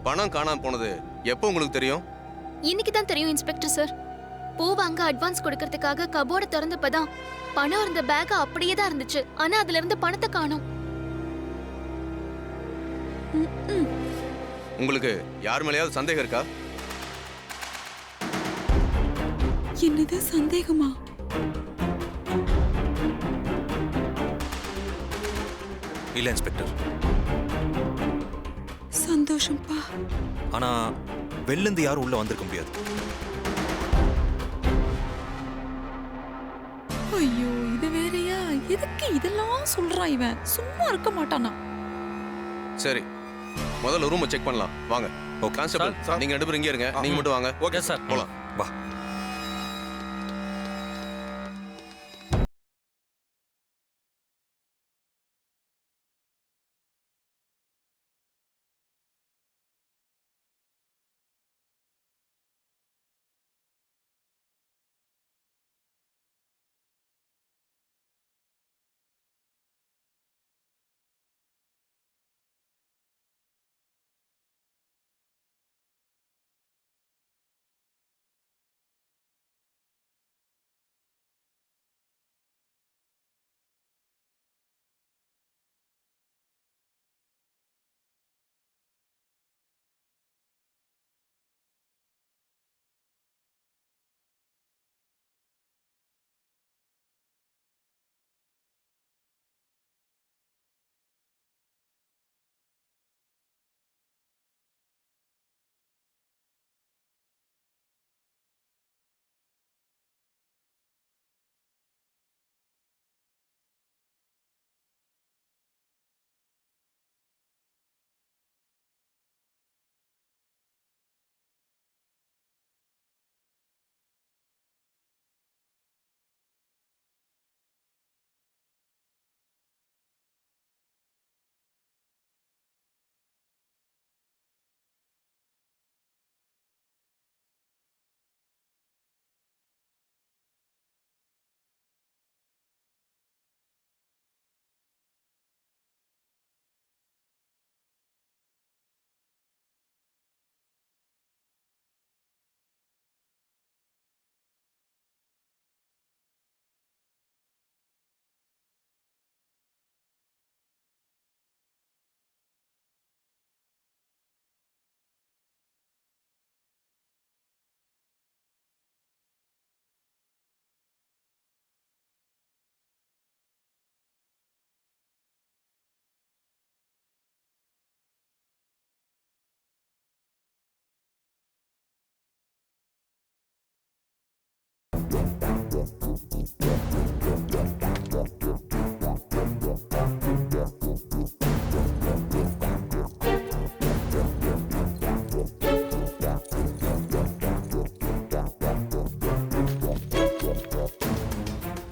பணம் காணாம போனது எப்போ உங்களுக்கு தெரியும்? இன்னைக்கு தான் தெரியும் இன்ஸ்பெக்டர் சார். பூ வாங்க அட்வான்ஸ் கொடுக்கறதுக்காக கபோர்டை திறந்தப்பதான் பணம் இருந்த பேக் அப்படியே தான் இருந்துச்சு. ஆனா அதுல இருந்து பணத்தை காணோம். உங்களுக்கு யார் மேலேயாவது சந்தேகம் இருக்கா? என்னது சந்தேகமா? இல்ல இன்ஸ்பெக்டர். சந்தோஷம்பா. ஆனா வெளிலிருந்து யாரும் உள்ள வந்திருக்க முடியாது. ஐயோ இது வேறயா? எதுக்கு இதெல்லாம் சொல்றான் இவன்? சும்மா இருக்க மாட்டானா? சரி, முதல்ல ரூமை செக் பண்ணலாம் வாங்க. ஓகே கான்ஸ்டபிள், நீங்க 2 பேரும் இங்கே இருங்க. நீங்க மட்டும் வாங்க. ஓகே சார், போலாம். வா.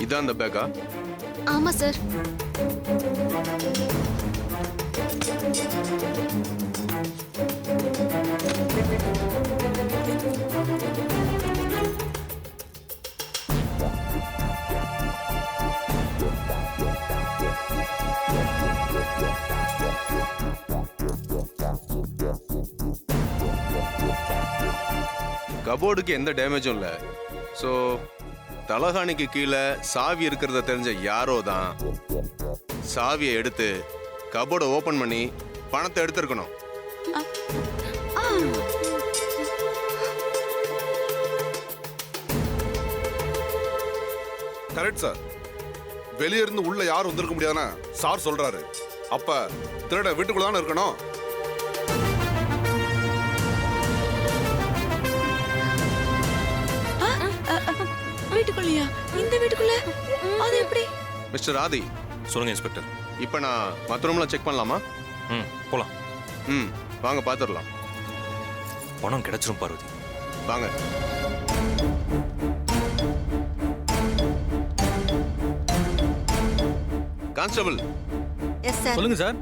இதான் அந்த பேக்கா? ஆமா சார். கபோர்டுக்கு எந்த டேமேஜும் இல்லை. ஸோ தலகாணிக்கு கீழே சாவி இருக்கிறத தெரிஞ்ச யாரோ தான் சாவியை எடுத்து கபோர்டை ஓபன் பண்ணி பணத்தை எடுத்திருக்கணும். Correct sir. வெளியே இருந்து உள்ள யாரும் வந்திருக்க முடியாதுன்னு சார் சொல்றாரு. அப்ப திருட வீட்டுக்குள்ள தானே இருக்கணும். வீட்டுக்குள்ளயா? இந்த வீட்டுக்குள்ள? அது எப்படி? மிஸ்டர் ஆதி. சொல்லுங்க இன்ஸ்பெக்டர். இப்போ நான் மற்ற ரூம்ல செக் பண்ணலாமா? போலாம். வாங்க பார்த்துடலாம். பணம் கிடைச்சிரும் பார்வதி. வாங்க. கான்ஸ்டபிள். Yes sir. சொல்லுங்க சார்.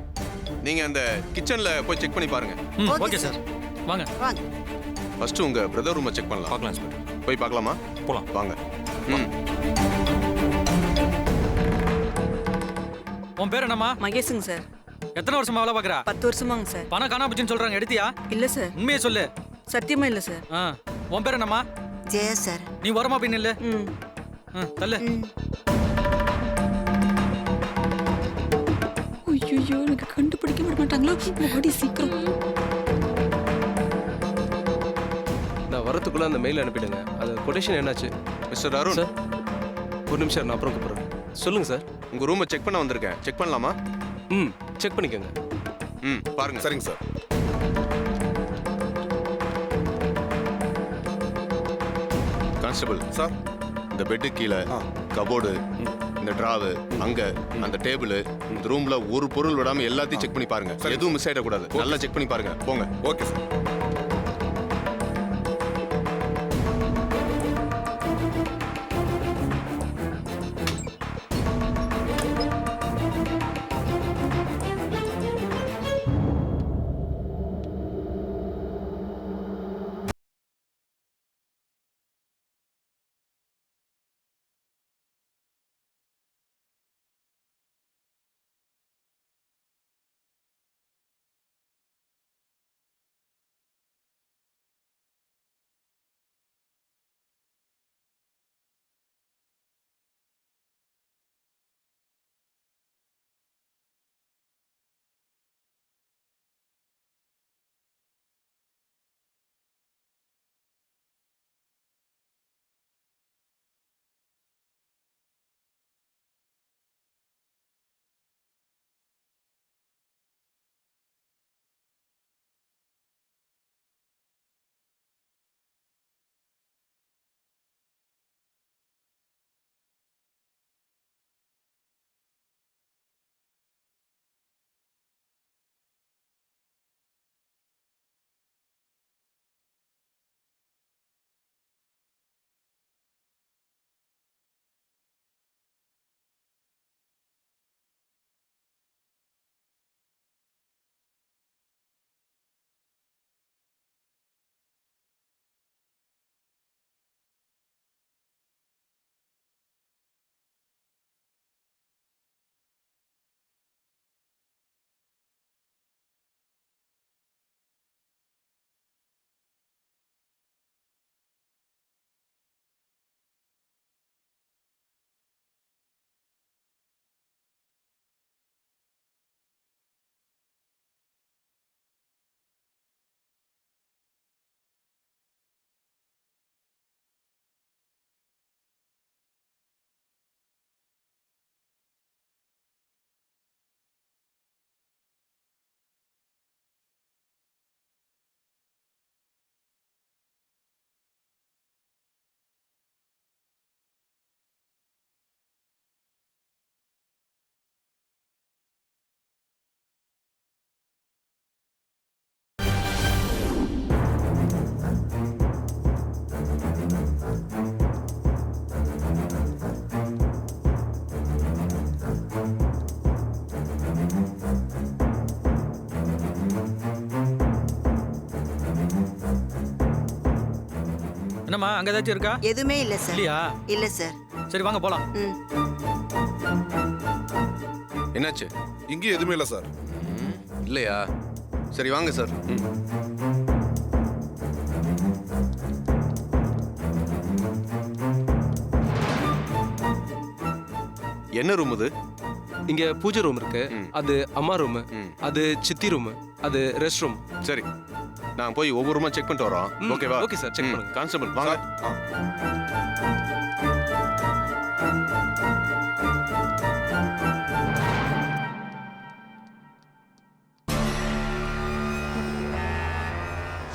நீங்க அந்த கிச்சன்ல போய் செக் பண்ணி பாருங்க. Okay sir. வாங்க. வாங்க. ஃபர்ஸ்ட் உங்க பிரதர் ரூமை செக் பண்ணலாம். பார்க்கலாம் இன்ஸ்பெக்டர். போய் பார்க்கலாமா? போலாம். வாங்க. உன் பேர் என்னம்மா? மகேஷுங்க சார். எத்தனை வருஷமா வேலை பாக்குறா? 10 வருஷமாங்க சார். பணம் காணா போச்சுன்னு சொல்றாங்க, எடுத்தியா? இல்ல சார், உண்மையை சொல்லு. சத்தியமா இல்ல சார். ஆ, உன் பேர் என்னம்மா? ஜெயா சார். நீ வரமா பின் இல்ல? ம். தள்ளு. ஐயோ எனக்கு கண்டுபிடிக்க விட மாட்டாங்களோ? ஓடி சீக்கிரம். நான் வரதுக்குள்ள அந்த மெயில் அனுப்பிடுங்க. அது கொட்டேஷன் என்னாச்சு? மிஸ்டர் அருண் சார் ஒரு நிமிஷம், நான் அப்புறம் கூப்பிட்றேன். சொல்லுங்க சார். உங்க ரூமை செக் பண்ண வந்திருக்கேன். செக் பண்ணலாமா? ம், செக் பண்ணிக்கோங்க. பாருங்க. சரிங்க சார். Constable sir. இந்த பெட்டு கீழே கபோர்டு, இந்த டிராவு, அங்க அந்த டேபிள், இந்த ரூம்ல ஒரு பொருள் விடாம எல்லாத்தையும் செக் பண்ணி பாருங்க. எதுவும் மிஸ் ஆயிடக்கூடாது. நல்லா செக் பண்ணி பாருங்க. போங்க. Okay sir. என்னம்மா, அங்க ஏதாச்சும் இருக்கா? எதுவுமே இல்ல சார். இல்லையா? இல்ல சார். சரி வாங்க போலாம். ம். என்னாச்சு? இங்கேயும் எதுவுமே இல்லை சார். இல்லையா? சரி வாங்க சார். என்ன ரூம் இது? இங்க பூஜை ரூம் இருக்கு. அது அம்மா ரூம். அது சித்தி ரூம். அது ரெஸ்ட் ரூம். சரி, நான் போய் ஒவ்வொரு ரூமா செக் பண்ணிட்டு வரோம். ஓகேவா? ஓகே சார், செக் பண்ணுங்க. கான்ஸ்டபிள் வாங்க.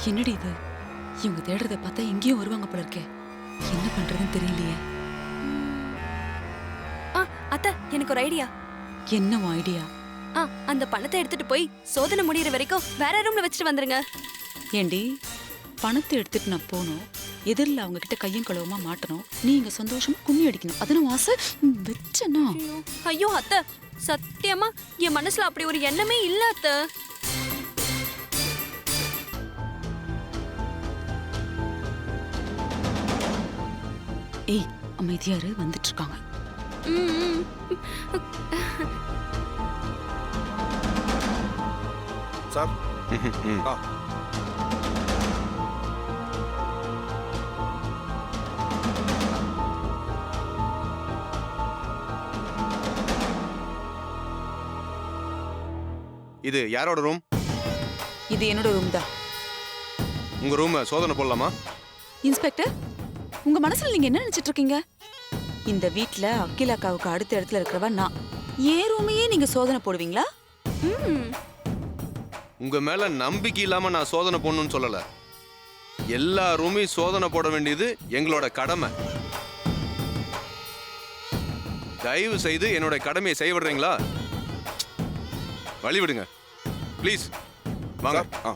என்னடி இது? இவங்க தேடுறத பார்த்தா எங்கேயும் வருவாங்க போல இருக்கே. என்ன பண்றதுன்னு தெரியலையே. அத்தை, எனக்கு ஒரு ஐடியா. என்ன ஐடியா? அந்த பணத்தை எடுத்துட்டு போய் சோதனை முடியற வரைக்கும் வேற ரூம்ல வச்சுட்டு வந்துருங்க. ஏண்டி, பணத்தை எடுத்துட்டு நான் போகணும், எதிரில் அவங்க கிட்ட கையும் கழுவமா மாட்டணும், நீங்க சந்தோஷமா கும்மி அடிக்கணும். அதனும் ஆசை வச்சனா? ஐயோ அத்தை, சத்தியமா என் மனசுல அப்படி ஒரு எண்ணமே இல்ல அத்தை. ஏய், அமைதியாரு, வந்துட்டு இருக்காங்க. ம் சார் ம். ஆ இது யாரோட ரூம்? இது என்னோட ரூம் தான். உங்க ரூம் சோதனை போடலாமா? இன்ஸ்பெக்டர், உங்க மனசுல நீங்க என்ன நினைச்சிட்டு இருக்கீங்க? இந்த வீட்ல அகிலாக்காவுக்கு அடுத்த இடத்துல இருக்கிறவ நான். ஏன் ரூமையே நீங்க சோதனை போடுவீங்களா? உங்க மேல நம்பிக்கை இல்லாம நான் சோதனை போடணும்னு சொல்லல. எல்லா ரூமையும் சோதனை போட வேண்டியது எங்களோட கடமை. தயவு செய்து என்னோட கடமையை செய்ய விடுறீங்களா? வழி விடுங்க ப்ளீஸ். வாங்க. ஆ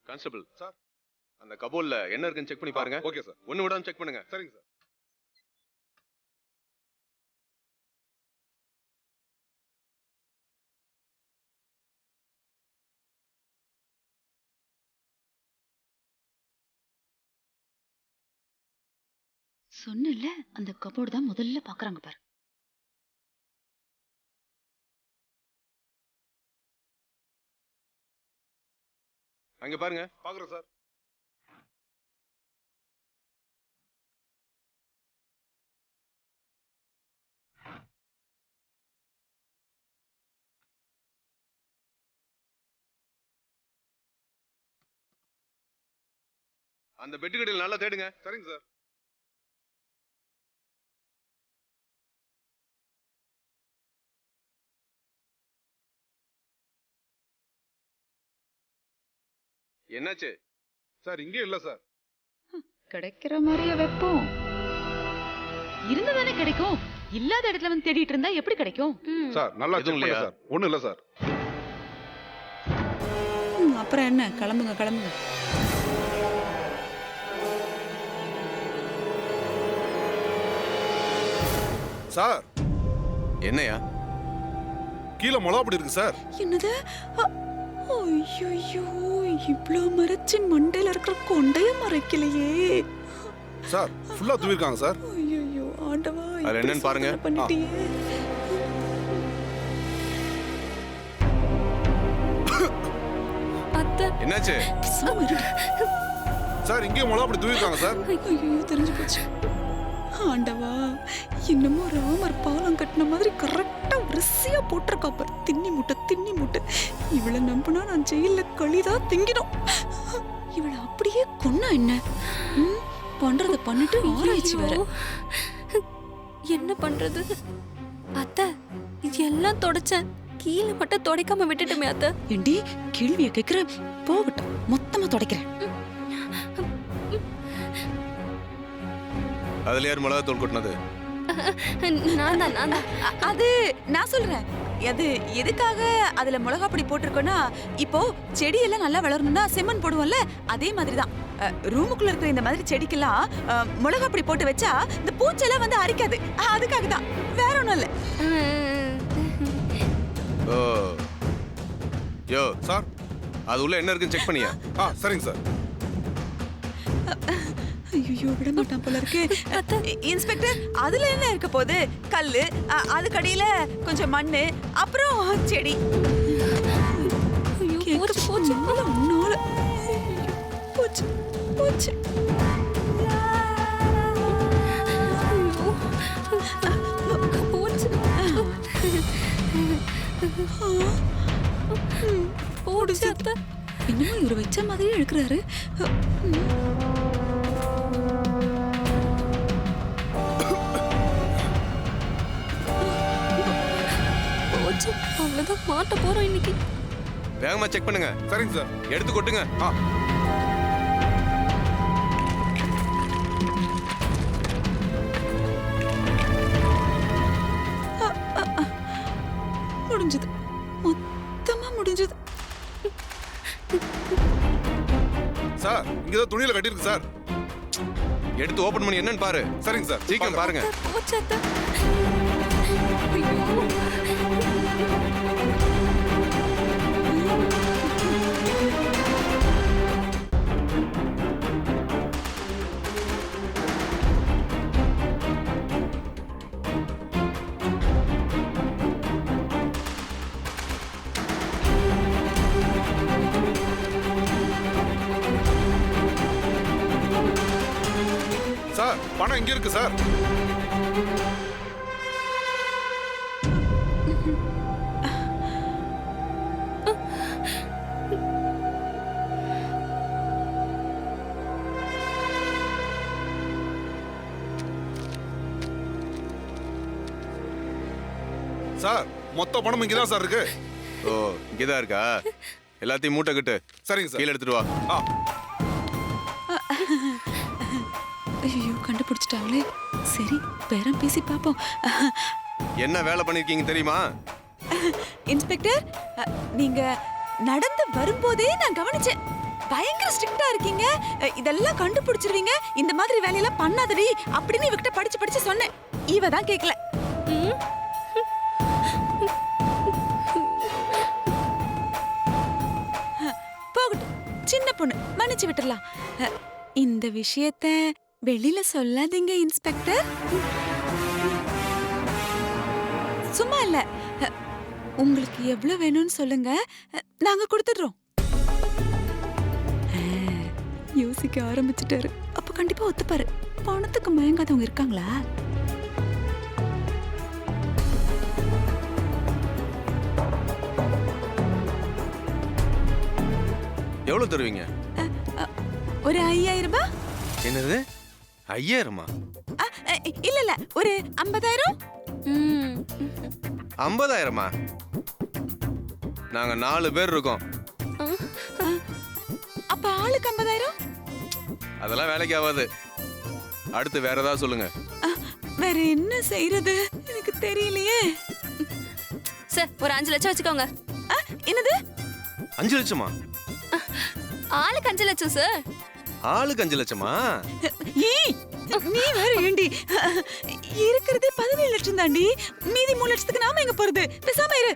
கான்ஸ்டபிள் சார், அந்த கபோர்ட்ல என்ன இருக்குன்னு செக் பண்ணி பாருங்க. Okay sir. ஒண்ணு விடாம செக் பண்ணுங்க. சரிங்க சார். சொன்னல, அந்த கபோர்டு தான் முதல்ல பாக்குறாங்க பாரு. அங்க பாருங்க. பாக்குறேன் சார். அந்த பெட்டுக்கடையில் நல்லா தேடுங்க. சரிங்க சார். என்னாச்சு சார் இங்கே இல்ல சார். கிடைக்கிற மாதிரியே வைப்போம். இருந்ததானே கிடைக்கும். இல்லாத இடத்துல வந்து தேடிட்டு இருந்தா எப்படி கிடைக்கும்? சார் நல்லா எதுவும் செக் இல்லையா? பண்ணு சார். ஒண்ணும் இல்ல சார். அப்புறம் என்ன, கிளம்புங்க கிளம்புங்க. சார் என்னையா? கீழே மிளகாப்பொடி இருக்கு சார். என்னது? ஐயோ, இவ்ளோ மறைச்சு மண்டையில இருக்கிற கொண்டைய மறைக்கலையே. சார் ஃபுல்லா தூவிருக்காங்க சார். ஐயோ ஆண்டவா, அதுல என்னன்னு பாருங்க. பண்ணிட்டியே. அத்தை, என்னாச்சு? பேசாம இரு. சார் இங்கே மிளகாப்பொடி தூவிருக்காங்க சார். ஐயோ, தெரிஞ்சு போச்சு. ஆண்டவா, என்னமோ ராமர் பாலம் கட்டின மாதிரி கரெக்டா வரிசையா போட்டிருக்கா பாரு. தின்னி முட்டை. இவளை நம்பினா நான் ஜெயில களிதான் திங்கிடும். இவளை அப்படியே கொன்னா என்ன? பண்றத பண்ணிட்டு ஆராய்ச்சி வேற. என்ன பண்றது? அத்தை, இது எல்லாம் தொடச்சேன், கீழே மட்டும் தொடைக்காம விட்டுட்டுமே அத்தை. ஏண்டி கேள்வியை கேக்குற? போகட்டும், மொத்தமா துடைக்கிறேன். அதுல யார் மிளகா தூள் கொட்டினது? நான் தான். அது நான் சொல்றேன். அது எதுக்காக அதுல மிளகாப்பொடி போட்டிருக்கோன்னா, இப்போ செடி எல்லாம் நல்லா வளரணும்னா செம்மண் போடுவோம்ல, அதே மாதிரிதான் ரூமுக்குள்ள இருக்கிற இந்த மாதிரி செடிக்கெல்லாம் மிளகாப்பொடி போட்டு வச்சா இந்த பூச்செல்லாம் வந்து அரிக்காது. அதுக்காக தான், வேற ஒண்ணும் இல்ல. ஓ யோ சார் அது உள்ள என்ன இருக்குன்னு செக் பண்ணியா? சரிங்க சார். ஐயோ, விட மாட்டான் போல இருக்கு. இன்ஸ்பெக்டர், அதுல என்ன இருக்க போகுது? கல்லு, அதுக்கடியில கொஞ்சம் மண்ணு, அப்புறம் செடி. போச்சு. என்னமோ இவரு வச்ச மாதிரியே இருக்கிறாரு. அவ்வளவுதான், மாட்ட போறோம் இன்னைக்கு. வேகமா செக் பண்ணுங்க. சரிங்க சார். எடுத்து கொட்டுங்க. முடிஞ்சது, மொத்தமா முடிஞ்சது. சார் இங்கதான் துணியில கட்டியிருக்கு சார். எடுத்து ஓபன் பண்ணி என்னன்னு பாரு. சரிங்க சார். சீக்கிரம் பாருங்க. போச்சு அத்தை. சார் பணம் இங்க இருக்கு சார். சார் மொத்த பணம் இங்கதான் சார் இருக்கு. ஓ இங்கதான் இருக்கா? எல்லாத்தையும் மூட்டை கட்டு, சரிங்க சார். கீழே எடுத்துட்டு வா. ஐயோ கண்டுபிடிச்சிட்டாங்களே. சரி பேரம் பேசி பாப்போம். என்ன வேலை பண்ணிருக்கீங்க தெரியுமா? இன்ஸ்பெக்டர், நீங்க நடந்து வரும்போதே நான் கவனிச்சேன். பயங்கர ஸ்ட்ரிக்ட்டா இருக்கீங்க. இதெல்லாம் கண்டுபிடிச்சிருவீங்க. இந்த மாதிரி வேலையெல்லாம் பண்ணாதடி அப்படின்னு இவகிட்ட படிச்சு படிச்சு சொன்னேன். இவ தான் கேட்கல. போகட்டும், சின்ன பொண்ணு, மன்னிச்சு விட்டுறலாம். இந்த விஷயத்த வெளியில சொல்லாதீங்க இன்ஸ்பெக்டர். சும்மா இல்ல, உங்களுக்கு எவ்வளவு வேணும்னு சொல்லுங்க, நாங்க கொடுத்துடுறோம். யோசிக்க ஆரம்பிச்சிட்டாரு. அப்ப கண்டிப்பா ஒத்துப்பாரு. பணத்துக்கு மயங்காதவங்க இருக்காங்களா? எவ்வளவு தருவீங்க? ஒரு 5000 ரூபாய். என்னது 5000மா? இல்ல இல்ல, ஒரு 50000. 50,000மா? நாங்க 4 பேர் இருக்கோம். அப்ப ஆளுக்கு 50000. அதெல்லாம் வேலைக்கு ஆகாது. அடுத்து வேற ஏதாவது சொல்லுங்க. வேற என்ன செய்யறது எனக்கு தெரியலையே. சார் ஒரு 5 லட்சம் வச்சுக்கோங்க. என்னது? 5 லட்சமா? ஆளுக்கு 5 லட்சம் சார். ஆளுக்கு 5 லட்சமா? ஏய் நீ வேற ஏண்டி? இருக்கிறதே 17 லட்சம் தாண்டி. மீதி 3 லட்சத்துக்கு நாம எங்க போறது? பேசாம இரு.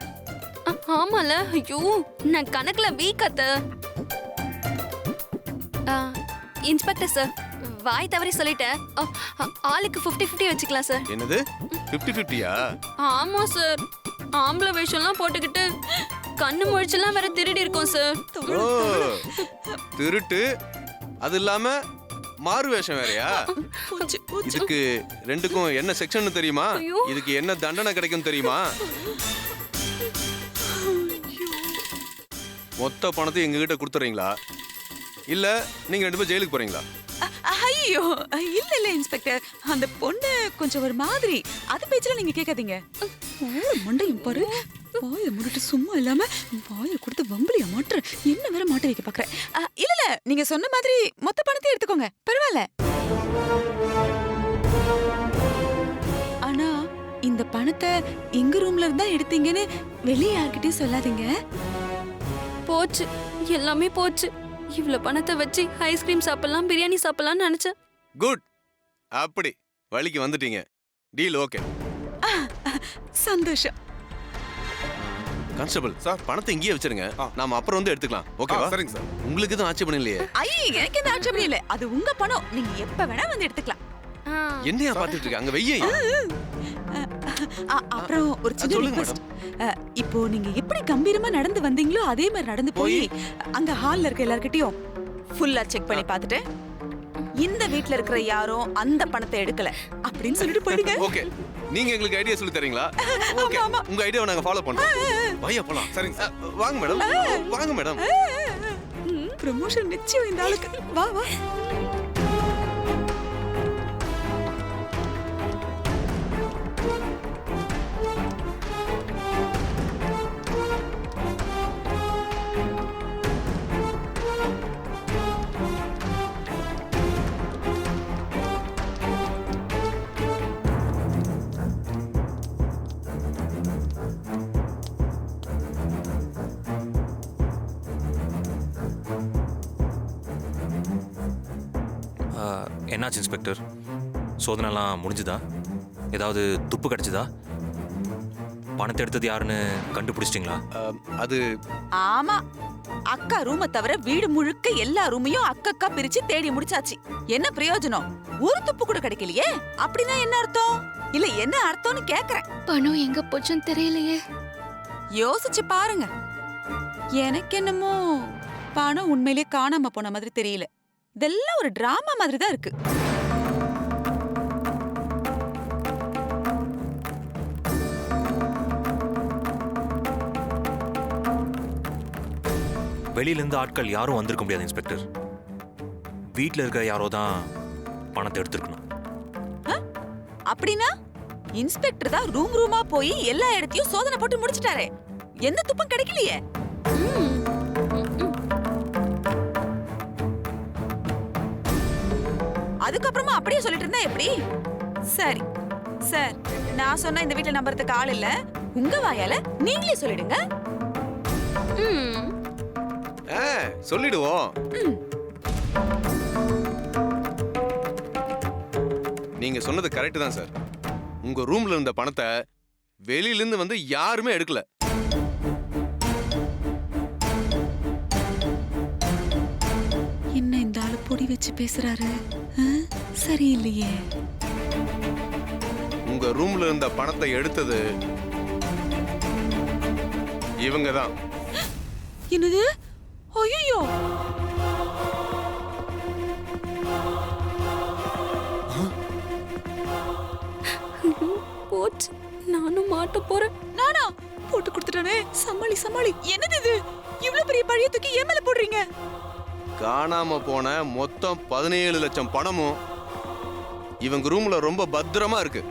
ஆமால, ஐயோ நான் கணக்குல வீக் அத்த. இன்ஸ்பெக்டர் சார், வாய் தவறி சொல்லிட்டேன். ஆளுக்கு 50-50 வச்சுக்கலாம் சார். என்னது 50-50யா? ஆமா சார், ஆம்பளை வேஷம்லாம் போட்டுக்கிட்டு கண்ணு முழிச்செல்லாம் வேற திருடி இருக்கோம் சார். ஓ திருட்டு, அது இல்லாம மாறு வேஷம் வேறயா? இதுக்கு ரெண்டுக்கும் என்ன செக்ஷன் தெரியுமா? இதுக்கு என்ன தண்டனை கிடைக்கும் தெரியுமா? மொத்த பணத்தை எங்ககிட்ட கொடுத்துறீங்களா, இல்ல நீங்க 2 பேரும் ஜெயிலுக்கு போறீங்களா? ஐயோ இல்ல இல்ல இன்ஸ்பெக்டர், அந்த பொண்ணு கொஞ்சம் ஒரு மாதிரி. அது பேச்சல நீங்க கேட்காதீங்க. மண்டையும் பாரு, வாயை மூடிட்டு சும்மா இல்லாம வாயை கொடுத்து வம்பளியா மாட்டுற. என்ன வேற மாட்ட வைக்க பாக்குறேன். இல்ல இல்ல, நீங்க சொன்ன மாதிரி மொத்த பணத்தையும் எடுத்துக்கோங்க, பரவாயில்ல. ஆனா இந்த பணத்தை எங்க ரூம்ல இருந்தா எடுத்தீங்கன்னு வெளியே யார்கிட்டயும் சொல்லாதீங்க. போச்சு, எல்லாமே போச்சு. இவ்வளவு பணத்தை வச்சு ஐஸ்கிரீம் சாப்பிடலாம், பிரியாணி சாப்பிடலாம்னு நினைச்சேன். குட், அப்படி வழிக்கு வந்துட்டீங்க. Deal okay. சந்தோஷம். கான்ஸ்டபிள் சார், பணத்தை இங்கேயே வச்சிருங்க, நாம அப்புறம் வந்து எடுத்துக்கலாம். ஓகேவா? சரிங்க சார். உங்களுக்கு எதுவும் ஆட்சேபணம் இல்லையே? ஐயே எனக்கு எந்த ஆட்சேபணம் இல்ல. அது உங்க பணம், நீங்க எப்ப வேணா வந்து எடுத்துக்கலாம். என்னையா பாத்துட்டு இருக்க? அங்க வெய்ய. அப்புறம் ஒரு சின்ன சொல்லுங்க ரிக்வெஸ்ட். இப்போ நீங்க எப்படி கம்பீரமா நடந்து வந்தீங்களோ அதே மாதிரி நடந்து போய் அங்க ஹால்ல இருக்க எல்லார்கிட்டயும் ஃபுல்லா செக் பண்ணி பார்த்துட்டு இந்த வீட்ல இருக்கிற யாரும் அந்த பணத்தை எடுக்கல அப்படின்னு சொல்லிட்டு போயிடுங்க. ஓகே, நீங்க எங்களுக்கு ஐடியா சொல்லி தரீங்களா? ஓகே, உங்க ஐடியாவை நாங்க ஃபாலோ பண்றோம். பையா போலாம். சரிங்க சார். வாங்க மேடம், வாங்க மேடம். ப்ரமோஷன் நிச்சயம் இந்த ஆளுக்கு. வா வா. என்னாச்சு இன்ஸ்பெக்டர்? சோதனைலாம் முடிஞ்சுதா? ஏதாவது துப்பு கிடைச்சதா? பணத்தை எடுத்தது யாருன்னு கண்டுபிடிச்சிட்டிங்களா? அது ஆமா, அக்கா ரூமை தவிர வீடு முழுக்க எல்லா ரூமையும் அக்கா பிரிச்சு தேடி முடிச்சாச்சு. என்ன பிரயோஜனம்? ஒரு துப்பு கூட கிடைக்கலையே. அப்படின்னா என்ன அர்த்தம்? இல்ல என்ன அர்த்தம்னு கேக்குறேன். பணம் எங்க போச்சுன்னு தெரியலையே. யோசிச்சு பாருங்க. எனக்கு என்னமோ பணம் உண்மையிலே காணாம போன மாதிரி தெரியல. இதெல்லாம் ஒரு டிராமா மாதிரி தான் இருக்கு. வெளியிலேருந்து ஆட்கள் யாரும் வந்திருக்க முடியாது இன்ஸ்பெக்டர். வீட்டில் இருக்கிற யாரோ தான் பணத்தை எடுத்துருக்கணும். அப்படின்னா இன்ஸ்பெக்டர் தான் ரூம் ரூமா போய் எல்லா இடத்தையும் சோதனை போட்டு முடிச்சிட்டாரே. எந்த துப்பும் கிடைக்கலையே. அதுக்கப்புறமா அப்படியே சொல்லிட்டு இருந்தா எப்படி? சரி சார், நான் சொன்ன இந்த வீட்டுல நம்புறதுக்கு ஆள் இல்ல. உங்க வாயால நீங்களே சொல்லிடுங்க. சொல்லிடுவோம். நீங்க சொன்னது கரெக்ட் தான் சார். உங்க ரூம்ல இருந்த பணத்தை வெளியில இருந்து வந்து யாருமே எடுக்கல. என்ன இந்த ஆளு பொடி வச்சு பேசுறாரு? சரியில்லையே. உங்க ரூம்ல இருந்த பணத்தை எடுத்தது இவங்க தான். என்னது? ஐயோ! போச்சு, நானும் மாட்ட போறேன். நானா போட்டு கொடுத்துட்டானே. சமாளி சமாளி. என்னது இது? இவ்ளோ பெரிய பழிய தூக்கி என் மேல போடுறீங்க? காணாம போன மொத்தம் 17 லட்சம் பணமும் இவங்க ரூம்ல ரொம்ப பத்திரமா இருக்கு.